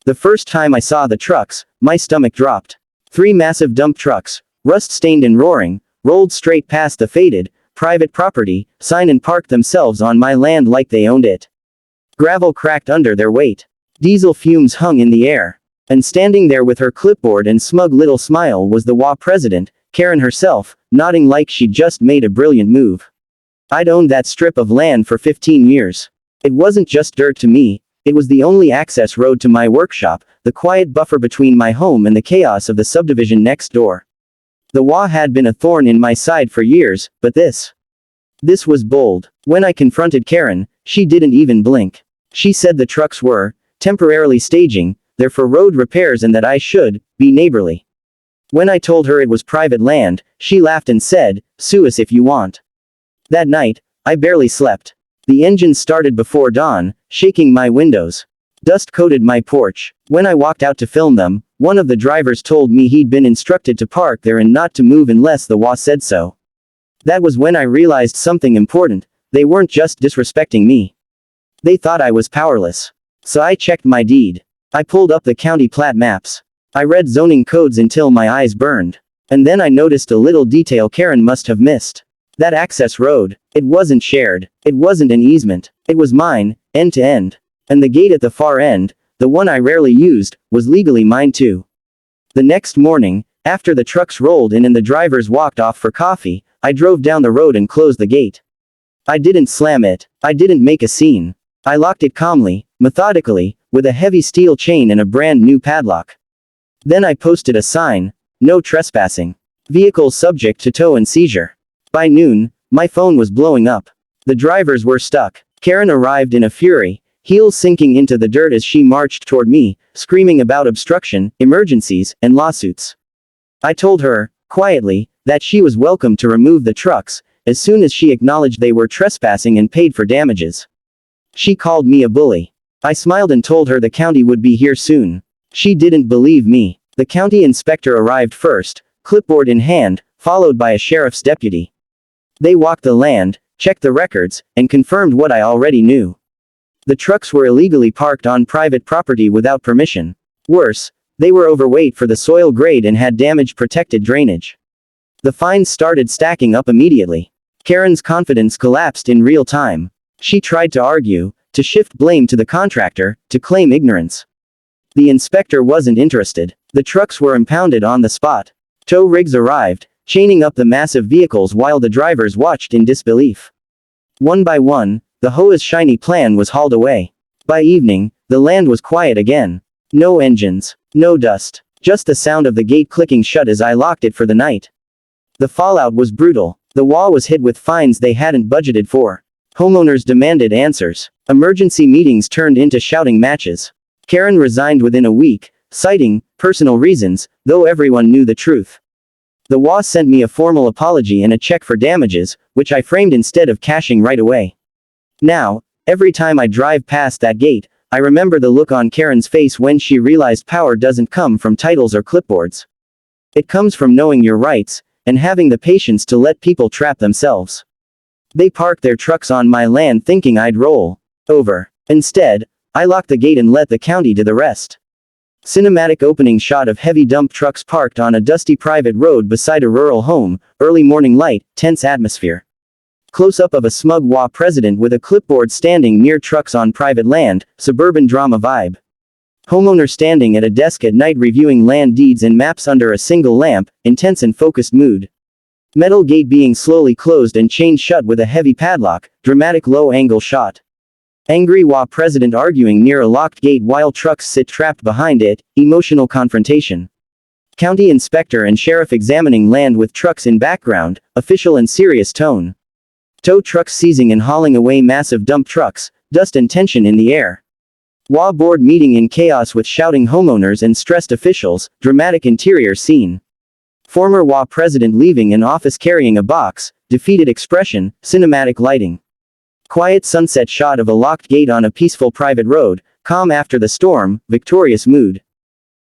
The first time I saw the trucks, my stomach dropped. 3 massive dump trucks, rust-stained and roaring, rolled straight past the faded, private property sign and parked themselves on my land like they owned it. Gravel cracked under their weight. Diesel fumes hung in the air. And standing there with her clipboard and smug little smile was the HOA president, Karen herself, nodding like she'd just made a brilliant move. I'd owned that strip of land for 15 years. It wasn't just dirt to me, it was the only access road to my workshop, the quiet buffer between my home and the chaos of the subdivision next door. The HOA had been a thorn in my side for years, but this was bold. When I confronted Karen, she didn't even blink. She said the trucks were temporarily staging there for road repairs and that I should be neighborly. When I told her it was private land, she laughed and said, "Sue us if you want." That night, I barely slept. The engine started before dawn, shaking my windows. Dust coated my porch. When I walked out to film them, one of the drivers told me he'd been instructed to park there and not to move unless the HOA said so. That was when I realized something important. They weren't just disrespecting me. They thought I was powerless. So I checked my deed. I pulled up the county plat maps. I read zoning codes until my eyes burned. And then I noticed a little detail Karen must have missed. That access road, it wasn't shared. It wasn't an easement. It was mine, end to end. And the gate at the far end, the one I rarely used, was legally mine too. The next morning, after the trucks rolled in and the drivers walked off for coffee, I drove down the road and closed the gate. I didn't slam it. I didn't make a scene. I locked it calmly, methodically, with a heavy steel chain and a brand new padlock. Then I posted a sign, "No trespassing. Vehicles subject to tow and seizure." By noon, my phone was blowing up. The drivers were stuck. Karen arrived in a fury, heels sinking into the dirt as she marched toward me, screaming about obstruction, emergencies, and lawsuits. I told her, quietly, that she was welcome to remove the trucks, as soon as she acknowledged they were trespassing and paid for damages. She called me a bully. I smiled and told her the county would be here soon. She didn't believe me. The county inspector arrived first, clipboard in hand, followed by a sheriff's deputy. They walked the land, checked the records, and confirmed what I already knew. The trucks were illegally parked on private property without permission. Worse, they were overweight for the soil grade and had damaged protected drainage. The fines started stacking up immediately. Karen's confidence collapsed in real time. She tried to argue, to shift blame to the contractor, to claim ignorance. The inspector wasn't interested. The trucks were impounded on the spot. Tow rigs arrived, chaining up the massive vehicles while the drivers watched in disbelief. One by one, the HOA's shiny plan was hauled away. By evening, the land was quiet again. No engines, no dust, just the sound of the gate clicking shut as I locked it for the night. The fallout was brutal. The HOA was hit with fines they hadn't budgeted for. Homeowners demanded answers. Emergency meetings turned into shouting matches. Karen resigned within a week, citing personal reasons, though everyone knew the truth. The HOA sent me a formal apology and a check for damages, which I framed instead of cashing right away. Now, every time I drive past that gate, I remember the look on Karen's face when she realized power doesn't come from titles or clipboards. It comes from knowing your rights, and having the patience to let people trap themselves. They parked their trucks on my land thinking I'd roll over. Instead, I locked the gate and let the county do the rest. Cinematic opening shot of heavy dump trucks parked on a dusty private road beside a rural home, early morning light, tense atmosphere. Close-up of a smug HOA president with a clipboard standing near trucks on private land, suburban drama vibe. Homeowner standing at a desk at night reviewing land deeds and maps under a single lamp, intense and focused mood. Metal gate being slowly closed and chained shut with a heavy padlock, dramatic low-angle shot. Angry HOA president arguing near a locked gate while trucks sit trapped behind it, emotional confrontation. County inspector and sheriff examining land with trucks in background, official and serious tone. Tow trucks seizing and hauling away massive dump trucks, dust and tension in the air. HOA board meeting in chaos with shouting homeowners and stressed officials, dramatic interior scene. Former HOA president leaving an office carrying a box, defeated expression, cinematic lighting. Quiet sunset shot of a locked gate on a peaceful private road, calm after the storm, victorious mood.